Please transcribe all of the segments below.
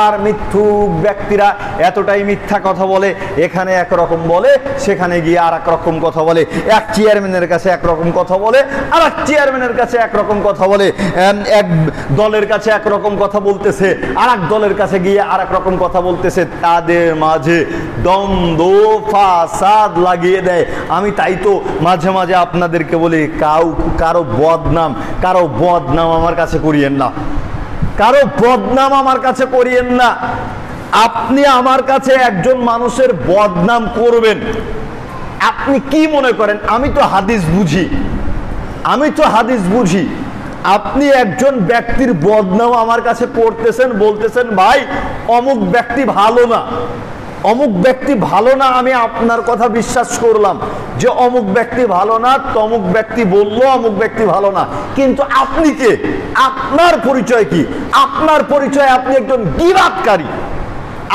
আর মিথ্যুক ব্যক্তিরা এতটাই মিথ্যা কথা বলে, এখানে একরকম বলে, সেখানে গিয়ে আর এক রকম কথা বলে। এক চেয়ারম্যানের কাছে একরকম কথা বলে, আর এক চেয়ারম্যানের কাছে একরকম কথা বলে। এক দলের কাছে একরকম কথা বলতেছে, আর এক দলের কাছে গিয়ে আর এক রকম কথা বলতেছে। তাদের মাঝে দ্বন্দ্ব ফাসাদ লাগিয়ে দেয়। আমি তাই তো মাঝে মাঝে আপনাদেরকে বলি, কারো বদনাম আমার কাছে করিয়েন না, কারো বদনাম আমার কাছে করিয়েন না। আপনি আমার কাছে একজন মানুষের বদনাম করবেন, আপনি কি মনে করেন আমি তো হাদিস বুঝি, আপনি একজন ব্যক্তির বদনাম আমার কাছে করতেছেন, বলতেছেন ভাই অমুক ব্যক্তি ভালো না, অমুক ব্যক্তি ভালো না। আমি আপনার কথা বিশ্বাস করলাম যে অমুক ব্যক্তি ভালো না, তমুক ব্যক্তি বললো অমুক ব্যক্তি ভালো না। কিন্তু আপনি কে? আপনার পরিচয় কি? আপনার পরিচয় আপনি একজন গীবাতকারী,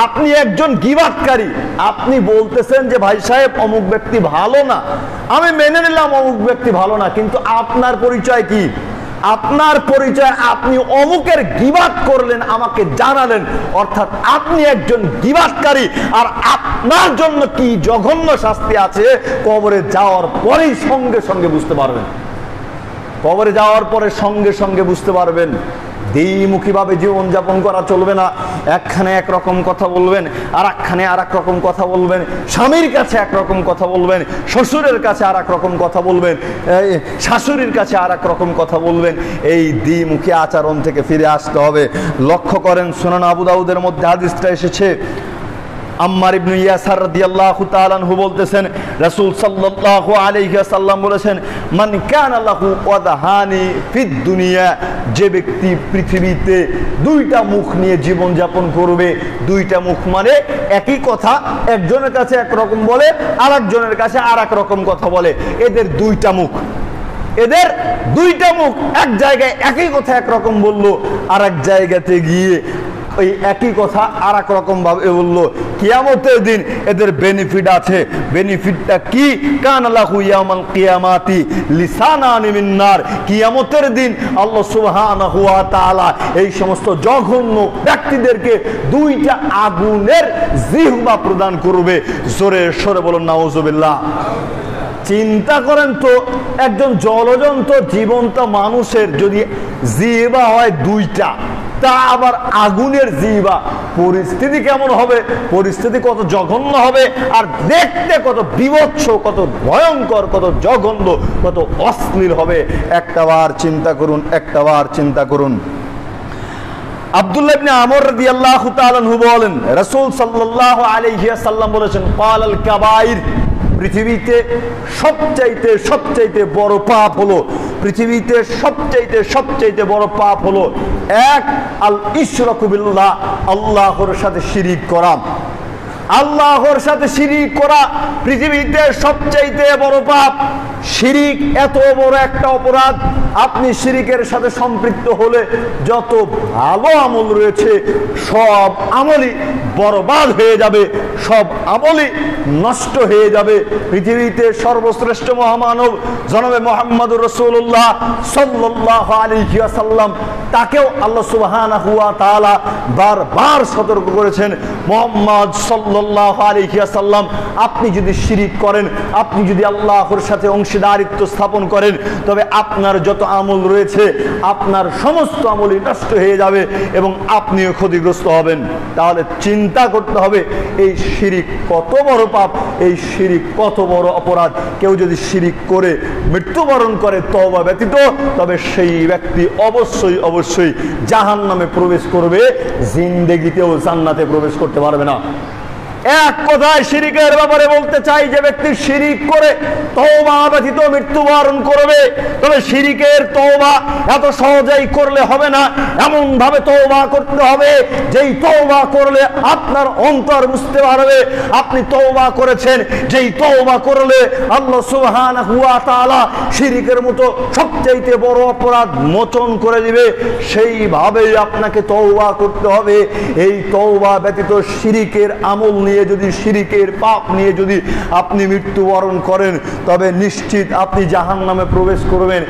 আপনি একজন গীবাতকারী। আপনি বলতেছেন যে ভাই সাহেব অমুক ব্যক্তি ভালো না, আমি মেনে নিলাম অমুক ব্যক্তি ভালো না, কিন্তু আপনার পরিচয় কি? আপনার পরিচয় আপনি অমুকের গীবাত করলেন, আমাকে জানালেন, অর্থাৎ আপনি একজন গীবাতকারী। আর আপনার জন্য কি জঘন্য শাস্তি আছে কবরে যাওয়ার পরেই সঙ্গে সঙ্গে বুঝতে পারবেন। কবরে যাওয়ার পরে সঙ্গে সঙ্গে বুঝতে পারবেন। দ্বিমুখী ভাবে জীবন যাপন করা চলবে না। একখানে একরকম কথা বলবেন, আর একখানে আর এক রকম কথা বলবেন। স্বামীর কাছে একরকম কথা বলবেন, শ্বশুরের কাছে আর এক রকম কথা বলবেন, শাশুড়ির কাছে আর এক রকম কথা বলবেন। এই দ্বিমুখী আচরণ থেকে ফিরে আসতে হবে। লক্ষ্য করেন, সুনান আবু দাউদের মধ্যে হাদিসটা এসেছে। আম্মার ইবনে ইয়াসার রাদিয়াল্লাহু তাআলা আনহু বলতেছেন, রাসূল সাল্লাল্লাহু আলাইহি ওয়াসাল্লাম বলেছেন, মান কানা লাহু ওয়াজহানি ফিদ দুনিয়া, যে ব্যক্তি পৃথিবীতে দুইটা মুখ নিয়ে জীবন যাপন করবে। দুইটা মুখ মানে একই কথা একজনের কাছে একরকম বলে, আর একজনের কাছে আর এক রকম কথা বলে। এদের দুইটা মুখ, এদের দুইটা মুখ। এক জায়গায় একই কথা একরকম বললো, আর এক জায়গাতে গিয়ে ওই একই কথা আর এক রকম ভাবে বললো। কিয়ামতের দিন এদের বেনিফিট আছে। বেনিফিটটা কি? কানা লাহু ইয়াউমাল কিয়ামাতি লিসানানি মিন নার। কিয়ামতের দিন আল্লাহ সুবহানাহু ওয়া তাআলা এই সমস্ত জঘন্য ব্যক্তিদেরকে দুইটা আগুনের জিহ্বা প্রদান করবে। জোরে সরে বলুন নাউজুবিল্লাহ। চিন্তা করেন তো, একজন জলজন্ত জীবন্ত মানুষের যদি জিহ্বা হয় দুইটা, তা আবার আগুনের জিহ্বা, পরিস্থিতি কেমন হবে? পরিস্থিতি কত জঘন্য হবে, আর দেখতে কত বিভৎস, কত ভয়ঙ্কর, কত জঘন্য, কত অশ্লীল হবে। একটাবার চিন্তা করুন, একটাবার চিন্তা করুন। আব্দুল্লাহ ইবনে আমর রাদিয়াল্লাহু তাআলা আনহু বলেন, রাসূল সাল্লাল্লাহু আলাইহি ওয়াসাল্লাম বলেছেন, ক্বালাল কাবাইর, পৃথিবীতে সবচাইতে বড় পাপ হলো, পৃথিবীতে সবচাইতে বড় পাপ হলো এক, আল ইশরাকু বিল্লাহ, আল্লাহর সাথে শিরিক করা। আল্লাহর সাথে শিরিক করা পৃথিবীতে সবচাইতে বড় পাপ। শিরিক এত বড় একটা অপরাধ, আপনি শিরিকের সাথে সম্পৃক্ত হলে যত ভালো আমল রয়েছে সব আমলই বরবাদ হয়ে যাবে, সব আমলই নষ্ট হয়ে যাবে। পৃথিবীতে সর্বশ্রেষ্ঠ মহামানব জনাবে মুহাম্মদুর রাসূলুল্লাহ সাল্লাল্লাহু আলাইহি ওয়াসাল্লাম, তাকেও আল্লাহ সুবহানাহু ওয়া তাআলা বারবার সতর্ক করেছেন, মুহাম্মদ সাল্লাল্লাহু আলাইহি ওয়াসাল্লাম, আপনি যদি শিরিক করেন, আপনি যদি আল্লাহর সাথে অংশীদারিত্ব স্থাপন করেন, তবে আপনার যত আমল রয়েছে আপনার সমস্ত আমলই নষ্ট হয়ে যাবে এবং আপনিও ক্ষতিগ্রস্ত হবেন। তাহলে চিন্তা করতে হবে এই শিরিক কত বড় পাপ, এই শিরিক কত বড় অপরাধ। কেউ যদি শিরিক করে মৃত্যুবরণ করে তওবা ব্যতীত, তবে সেই ব্যক্তি অবশ্যই জাহান্নামে প্রবেশ করবে, জিন্দেগিতেও জান্নাতে প্রবেশ করতে পারবে না। এক কথায় শিরিকের ব্যাপারে বলতে চাই, যে ব্যক্তি শিরিক করে তওবা ব্যতীত মৃত্যুবরণ করবে, তবে শিরিকের তওবা এত সহজেই করলে হবে না। এমন ভাবে তওবা করতে হবে যেই তওবা করলে আপনার অন্তর বুঝতে পারবে আপনি তওবা করেছেন, যেই তওবা করলে আল্লাহ সুবহানাহু ওয়া তাআলা শিরিকের মতো সবচেয়ে বড় অপরাধ মোচন করে দিবে। সেইভাবেই আপনাকে তওবা করতে হবে। এই তওবা ব্যতীত শিরিকের আমল নিয়ে যদি, শিরিকের পাপ নিয়ে যদি আপনি মৃত্যুবরণ করেন, তবে নিশ্চিত আপনি জাহান্নামে প্রবেশ করবেন।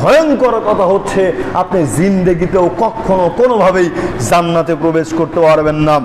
ভয়ঙ্কর কথা হচ্ছে, আপনি জিন্দেগিতেও কখনো কোনোভাবেই জান্নাতে প্রবেশ করতে পারবেন না।